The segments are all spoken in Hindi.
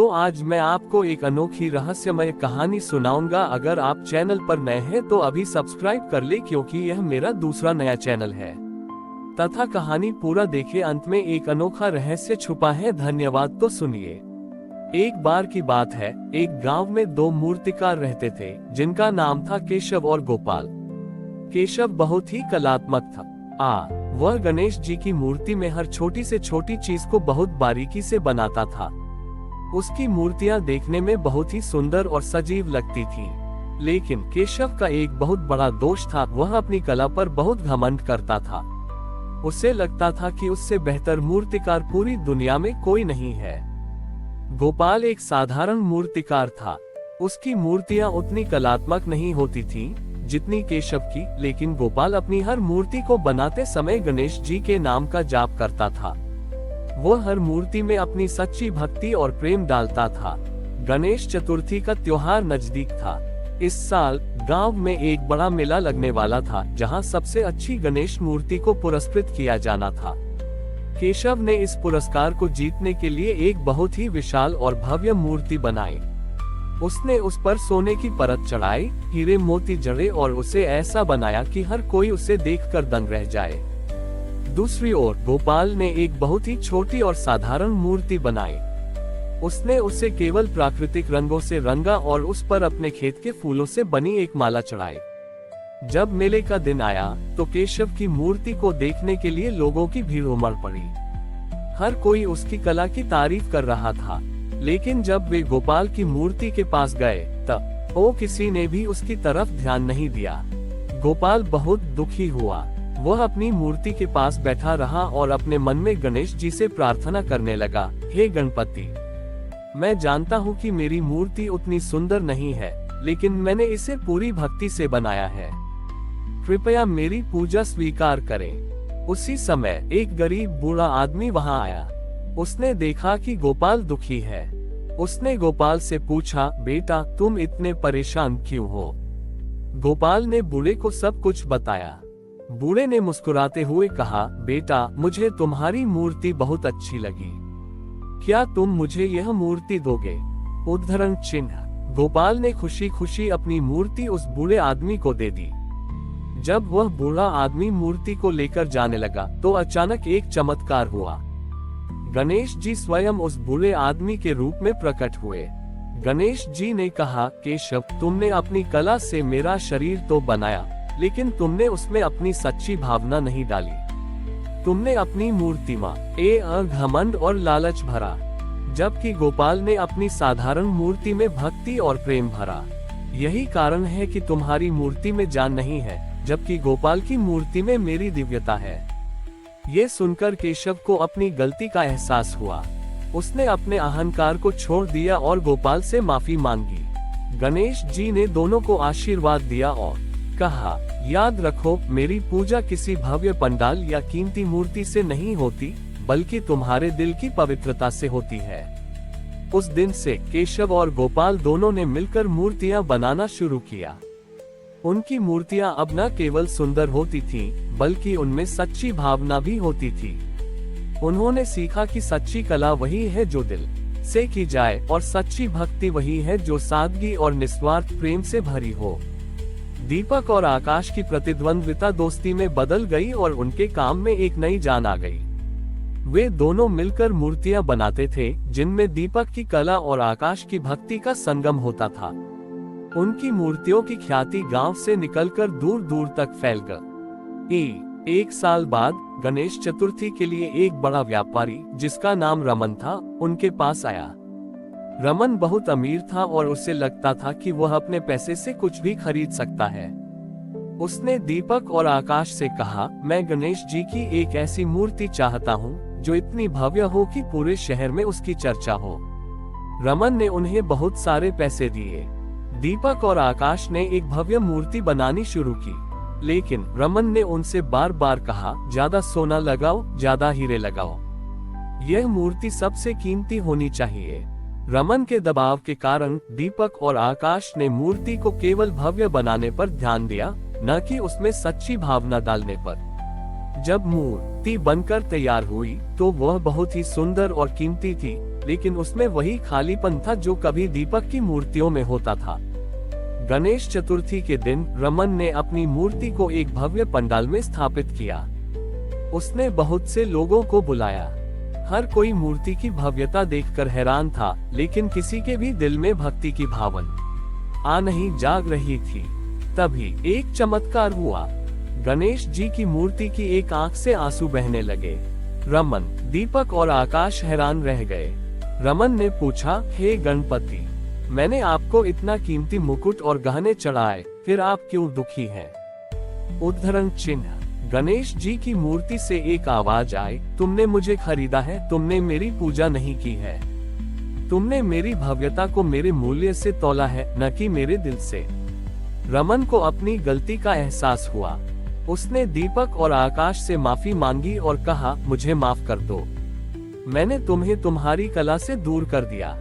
तो आज मैं आपको एक अनोखी रहस्यमय कहानी सुनाऊंगा। अगर आप चैनल पर नए हैं तो अभी सब्सक्राइब कर ले, क्योंकि यह मेरा दूसरा नया चैनल है। तथा कहानी पूरा देखे, अंत में एक अनोखा रहस्य छुपा है। धन्यवाद। तो सुनिए। एक बार की बात है, एक गांव में दो मूर्तिकार रहते थे, जिनका नाम था केशव और गोपाल। केशव बहुत ही कलात्मक था। वह गणेश जी की मूर्ति में हर छोटी से छोटी चीज को बहुत बारीकी से बनाता था। उसकी मूर्तियां देखने में बहुत ही सुंदर और सजीव लगती थीं। लेकिन केशव का एक बहुत बड़ा दोष था, वह अपनी कला पर बहुत घमंड करता था। उसे लगता था कि उससे बेहतर मूर्तिकार पूरी दुनिया में कोई नहीं है। गोपाल एक साधारण मूर्तिकार था। उसकी मूर्तियां उतनी कलात्मक नहीं होती थीं जितनी केशव की, लेकिन गोपाल अपनी हर मूर्ति को बनाते समय गणेश जी के नाम का जाप करता था। वह हर मूर्ति में अपनी सच्ची भक्ति और प्रेम डालता था। गणेश चतुर्थी का त्योहार नजदीक था। इस साल गांव में एक बड़ा मेला लगने वाला था, जहां सबसे अच्छी गणेश मूर्ति को पुरस्कृत किया जाना था। केशव ने इस पुरस्कार को जीतने के लिए एक बहुत ही विशाल और भव्य मूर्ति बनाई। उसने उस पर सोने की परत चढ़ाई, हीरे मोती जड़े और उसे ऐसा बनाया कि हर कोई उसे देखकर दंग रह जाए। दूसरी ओर गोपाल ने एक बहुत ही छोटी और साधारण मूर्ति बनाई। उसने उसे केवल प्राकृतिक रंगों से रंगा और उस पर अपने खेत के फूलों से बनी एक माला चढ़ाई। जब मेले का दिन आया तो केशव की मूर्ति को देखने के लिए लोगों की भीड़ उमड़ पड़ी। हर कोई उसकी कला की तारीफ कर रहा था, लेकिन जब वे गोपाल की मूर्ति के पास गए तब किसी ने भी उसकी तरफ ध्यान नहीं दिया। गोपाल बहुत दुखी हुआ। वह अपनी मूर्ति के पास बैठा रहा और अपने मन में गणेश जी से प्रार्थना करने लगा, हे गणपति, मैं जानता हूँ कि मेरी मूर्ति उतनी सुंदर नहीं है, लेकिन मैंने इसे पूरी भक्ति से बनाया है। कृपया मेरी पूजा स्वीकार करें। उसी समय एक गरीब बूढ़ा आदमी वहां आया। उसने देखा कि गोपाल दुखी है। उसने गोपाल से पूछा, बेटा तुम इतने परेशान क्यों हो? गोपाल ने बूढ़े को सब कुछ बताया। बूढ़े ने मुस्कुराते हुए कहा, बेटा मुझे तुम्हारी मूर्ति बहुत अच्छी लगी। क्या तुम मुझे यह मूर्ति दोगे? उद्धरण चिन्ह। गोपाल ने खुशी खुशी अपनी मूर्ति उस बूढ़े आदमी को दे दी। जब वह बूढ़ा आदमी मूर्ति को लेकर जाने लगा तो अचानक एक चमत्कार हुआ। गणेश जी स्वयं उस बूढ़े आदमी के रूप में प्रकट हुए। गणेश जी ने कहा, केशव तुमने अपनी कला से मेरा शरीर तो बनाया, लेकिन तुमने उसमें अपनी सच्ची भावना नहीं डाली। तुमने अपनी मूर्ति में घमंड और लालच भरा, जबकि गोपाल ने अपनी साधारण मूर्ति में भक्ति और प्रेम भरा। यही कारण है कि तुम्हारी मूर्ति में जान नहीं है, जबकि गोपाल की मूर्ति में मेरी दिव्यता है। ये सुनकर केशव को अपनी गलती का एहसास हुआ। उसने अपने अहंकार को छोड़ दिया और गोपाल से माफी मांगी। गणेश जी ने दोनों को आशीर्वाद दिया और कहा, याद रखो, मेरी पूजा किसी भव्य पंडाल या कीमती मूर्ति से नहीं होती, बल्कि तुम्हारे दिल की पवित्रता से होती है। उस दिन से केशव और गोपाल दोनों ने मिलकर मूर्तियां बनाना शुरू किया। उनकी मूर्तियां अब न केवल सुंदर होती थीं, बल्कि उनमें सच्ची भावना भी होती थी। उन्होंने सीखा कि सच्ची कला वही है जो दिल से की जाए, और सच्ची भक्ति वही है जो सादगी और निस्वार्थ प्रेम से भरी हो। दीपक और आकाश की प्रतिद्वंद्विता दोस्ती में बदल गई और उनके काम में एक नई जान आ गई। वे दोनों मिलकर मूर्तियां बनाते थे, जिनमें दीपक की कला और आकाश की भक्ति का संगम होता था। उनकी मूर्तियों की ख्याति गांव से निकलकर दूर दूर तक फैल गई। एक साल बाद गणेश चतुर्थी के लिए एक बड़ा व्यापारी, जिसका नाम रमन था, उनके पास आया। रमन बहुत अमीर था और उसे लगता था कि वह अपने पैसे से कुछ भी खरीद सकता है। उसने दीपक और आकाश से कहा, मैं गणेश जी की एक ऐसी मूर्ति चाहता हूँ जो इतनी भव्य हो कि पूरे शहर में उसकी चर्चा हो। रमन ने उन्हें बहुत सारे पैसे दिए। दीपक और आकाश ने एक भव्य मूर्ति बनानी शुरू की, लेकिन रमन ने उनसे बार बार कहा, ज्यादा सोना लगाओ, ज्यादा हीरे लगाओ, यह मूर्ति सबसे कीमती होनी चाहिए। रमन के दबाव के कारण दीपक और आकाश ने मूर्ति को केवल भव्य बनाने पर ध्यान दिया, न कि उसमें सच्ची भावना डालने पर। जब मूर्ति बनकर तैयार हुई तो वह बहुत ही सुंदर और कीमती थी, लेकिन उसमें वही खालीपन था जो कभी दीपक की मूर्तियों में होता था। गणेश चतुर्थी के दिन रमन ने अपनी मूर्ति को एक भव्य पंडाल में स्थापित किया। उसने बहुत से लोगों को बुलाया। हर कोई मूर्ति की भव्यता देखकर हैरान था, लेकिन किसी के भी दिल में भक्ति की भावना नहीं जाग रही थी। तभी एक चमत्कार हुआ। गणेश जी की मूर्ति की एक आंख से आंसू बहने लगे। रमन, दीपक और आकाश हैरान रह गए। रमन ने पूछा, हे गणपति, मैंने आपको इतना कीमती मुकुट और गहने चढ़ाए, फिर आप क्यों दुखी हैं? उद्धरण चिन्ह। गणेश जी की मूर्ति से एक आवाज आई, तुमने मुझे खरीदा है, तुमने मेरी पूजा नहीं की है। तुमने मेरी भव्यता को मेरे मूल्य से तौला है, न कि मेरे दिल से। रमन को अपनी गलती का एहसास हुआ। उसने दीपक और आकाश से माफी मांगी और कहा, मुझे माफ कर दो, मैंने तुम्हें तुम्हारी कला से दूर कर दिया।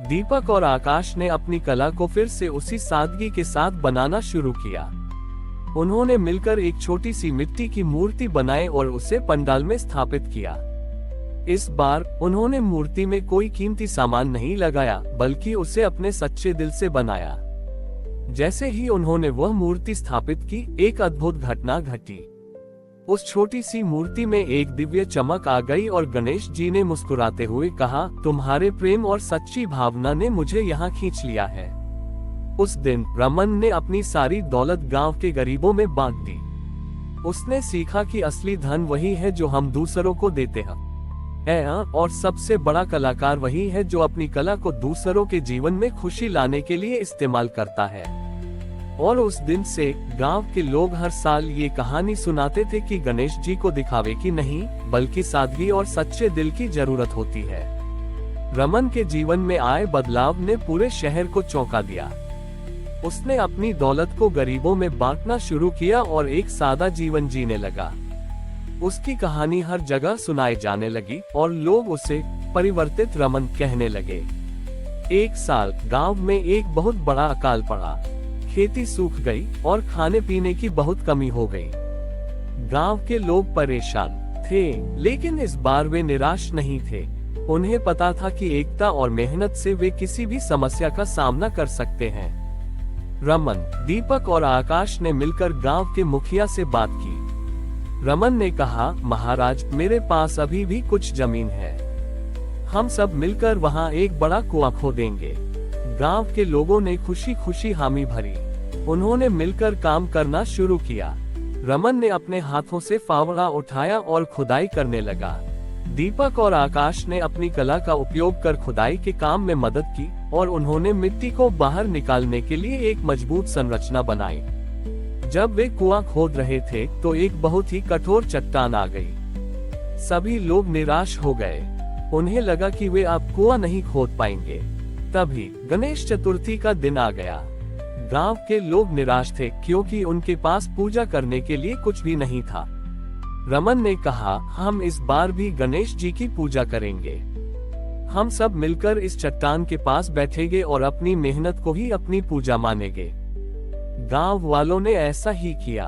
दीपक और आकाश ने अपनी कला को फिर से उसी सादगी के साथ बनाना शुरू किया। उन्होंने मिलकर एक छोटी सी मिट्टी की मूर्ति बनाई और उसे पंडाल में स्थापित किया। इस बार उन्होंने मूर्ति में कोई कीमती सामान नहीं लगाया, बल्कि उसे अपने सच्चे दिल से बनाया। जैसे ही उन्होंने वह मूर्ति स्थापित की, एक अद्भुत घटना घटी। उस छोटी सी मूर्ति में एक दिव्य चमक आ गई और गणेश जी ने मुस्कुराते हुए कहा, तुम्हारे प्रेम और सच्ची भावना ने मुझे यहाँ खींच लिया है। उस दिन रमन ने अपनी सारी दौलत गांव के गरीबों में बांट दी। उसने सीखा कि असली धन वही है जो हम दूसरों को देते हैं, और सबसे बड़ा कलाकार वही है जो अपनी कला को दूसरों के जीवन में खुशी लाने के लिए इस्तेमाल करता है। और उस दिन से गांव के लोग हर साल ये कहानी सुनाते थे कि गणेश जी को दिखावे की नहीं, बल्कि सादगी और सच्चे दिल की जरूरत होती है। रमन के जीवन में आए बदलाव ने पूरे शहर को चौंका दिया। उसने अपनी दौलत को गरीबों में बांटना शुरू किया और एक सादा जीवन जीने लगा। उसकी कहानी हर जगह सुनाई जाने लगी और लोग उसे परिवर्तित रमन कहने लगे। एक साल गांव में एक बहुत बड़ा अकाल पड़ा। खेती सूख गई और खाने पीने की बहुत कमी हो गई। गांव के लोग परेशान थे, लेकिन इस बार वे निराश नहीं थे। उन्हें पता था कि एकता और मेहनत से वे किसी भी समस्या का सामना कर सकते हैं। रमन, दीपक और आकाश ने मिलकर गांव के मुखिया से बात की। रमन ने कहा, महाराज, मेरे पास अभी भी कुछ जमीन है। हम सब मिलकर वहां एक बड़ा कुआं खोदेंगे। गांव के लोगों ने खुशी खुशी हामी भरी। उन्होंने मिलकर काम करना शुरू किया। रमन ने अपने हाथों से फावड़ा उठाया और खुदाई करने लगा। दीपक और आकाश ने अपनी कला का उपयोग कर खुदाई के काम में मदद की और उन्होंने मिट्टी को बाहर निकालने के लिए एक मजबूत संरचना बनाई। जब वे कुआं खोद रहे थे तो एक बहुत ही कठोर चट्टान आ गई। सभी लोग निराश हो गए। उन्हें लगा कि वे अब कुआं नहीं खोद पाएंगे। तभी गणेश चतुर्थी का दिन आ गया। गांव के लोग निराश थे क्योंकि उनके पास पूजा करने के लिए कुछ भी नहीं था। रमन ने कहा, हम इस बार भी गणेश जी की पूजा करेंगे। हम सब मिलकर इस चट्टान के पास बैठेंगे और अपनी मेहनत को ही अपनी पूजा मानेंगे। गांव वालों ने ऐसा ही किया।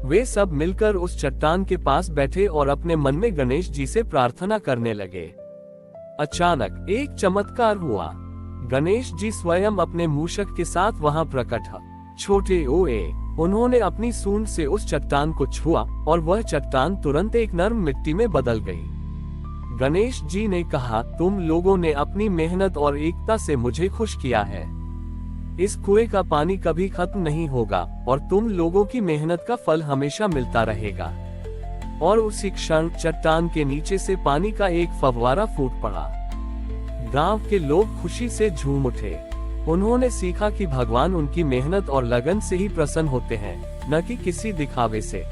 वे सब मिलकर उस चट्टान के पास बैठे और अपने मन में गणेश जी से प्रार्थना करने लगे। अचानक एक चमत्कार हुआ। गणेश जी स्वयं अपने मूषक के साथ वहां प्रकट हुए। छोटे ओए, उन्होंने अपनी सूंड से उस चट्टान को छुआ और वह चट्टान तुरंत एक नर्म मिट्टी में बदल गई। गणेश जी ने कहा, तुम लोगों ने अपनी मेहनत और एकता से मुझे खुश किया है। इस कुएं का पानी कभी खत्म नहीं होगा और तुम लोगों की मेहनत का फल हमेशा मिलता रहेगा। और उसी क्षण चट्टान के नीचे से पानी का एक फव्वारा फूट पड़ा। गांव के लोग खुशी से झूम उठे। उन्होंने सीखा कि भगवान उनकी मेहनत और लगन से ही प्रसन्न होते हैं, न कि किसी दिखावे से।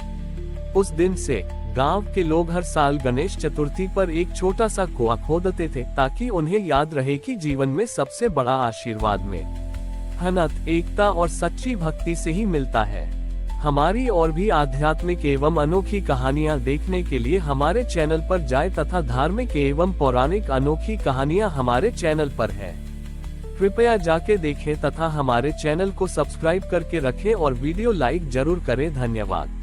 उस दिन से गांव के लोग हर साल गणेश चतुर्थी पर एक छोटा सा कुआं खोदते थे ताकि उन्हें याद रहे कि जीवन में सबसे बड़ा आशीर्वाद मेहनत, एकता और सच्ची भक्ति से ही मिलता है। हमारी और भी आध्यात्मिक एवं अनोखी कहानियां देखने के लिए हमारे चैनल पर जाएं तथा धार्मिक एवं पौराणिक अनोखी कहानियां हमारे चैनल पर है। कृपया जाके देखें तथा हमारे चैनल को सब्सक्राइब करके रखें और वीडियो लाइक जरूर करें। धन्यवाद।